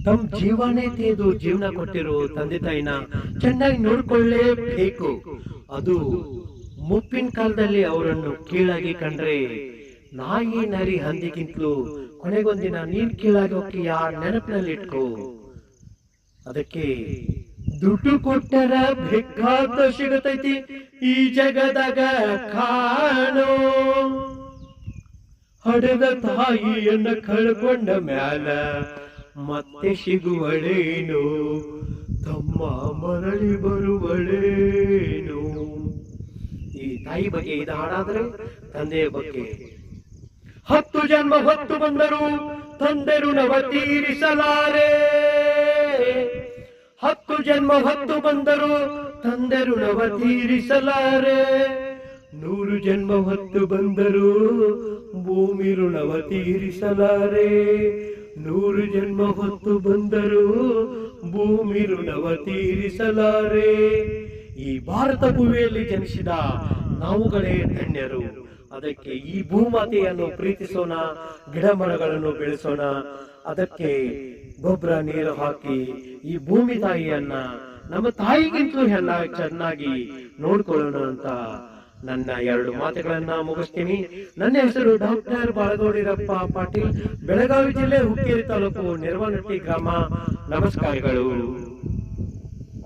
ತಮ್ಮ ಜೀವನೇ ತೆಗೆದು ಜೀವನ ಕೊಟ್ಟಿರೋ ತಂದೆ ತಾಯಿನ ಚೆನ್ನಾಗಿ ನೋಡ್ಕೊಳ್ಳೇಬೇಕು. ಅದು ಮುಪ್ಪಿನ ಕಾಲದಲ್ಲಿ ಅವರನ್ನು ಕೀಳಾಗಿ ಕಂಡ್ರೆ ನಾಯಿ ನರಿ ಹಂದಿಗಿಂತಲೂ ಕೊನೆಗೊಂದಿನ ನೀನ್ ಕೀಳಾಗಿ ಹೋಗ್ತೀಯ, ನೆನಪಿನಲ್ಲಿ ಇಟ್ಕೋ. ಅದಕ್ಕೆ ದುಡ್ಡು ಕೊಟ್ಟರ ಬೇಕಾದ ಸಿಗತೈತಿ ಈ ಜಗದಾಗ ಕಾಣೋ, ಹಡೆದ ತಾಯಿಯನ್ನ ಕಳ್ಕೊಂಡ ಮ್ಯಾಲ ಮತ್ತೆ ಸಿಗುವಳೇನು, ತಮ್ಮ ಮರಳಿ ಬರುವಳೇನು. ಈ ತಾಯಿ ಬಗ್ಗೆ ಇದು ಹಾಡಾದ್ರೆ ತಂದೆಯ ಬಗ್ಗೆ. 10 ಜನ್ಮ ಹೊತ್ತು ಬಂದರು ತಂದೆ ಋಣವ ತೀರಿಸಲಾರೆ, 10 ಜನ್ಮ ಹೊತ್ತು ಬಂದರು ತಂದೆ ಋಣವ ತೀರಿಸಲಾರೆ, 100 ಜನ್ಮ ಹೊತ್ತು ಬಂದರು ಭೂಮಿ ಋಣವ ತೀರಿಸಲಾರೆ, 100 ಜನ್ಮ ಹೊತ್ತು ಬಂದರು ಭೂಮಿ ಋಣವ ತೀರಿಸಲಾರೆ. ಈ ಭಾರತ ಭೂಮಿಯಲ್ಲಿ ಜನಿಸಿದ ನಾವುಗಳೇ ಧನ್ಯರು. ಅದಕ್ಕೆ ಈ ಭೂಮಾತೆಯನ್ನು ಪ್ರೀತಿಸೋಣ, ಗಿಡ ಮರಗಳನ್ನು ಬೆಳೆಸೋಣ, ಅದಕ್ಕೆ ಗೊಬ್ಬರ ನೀರು ಹಾಕಿ ಈ ಭೂಮಿ ತಾಯಿಯನ್ನ ನಮ್ಮ ತಾಯಿಗಿಂತಲೂ ಚೆನ್ನಾಗಿ ನೋಡ್ಕೊಳ್ಳೋಣ ಅಂತ ನನ್ನ 2 ಮಾತುಗಳನ್ನ ಮುಗಿಸ್ತೀನಿ. ನನ್ನ ಹೆಸರು ಡಾಕ್ಟರ್ ಬಾಳಗೌಡಿರಪ್ಪ ಪಾಟೀಲ್, ಬೆಳಗಾವಿ ಜಿಲ್ಲೆ ಹುಕ್ಕೇರಿ ತಾಲೂಕು ನಿರ್ವನಟ್ಟಿ ಗ್ರಾಮ. ನಮಸ್ಕಾರಗಳು.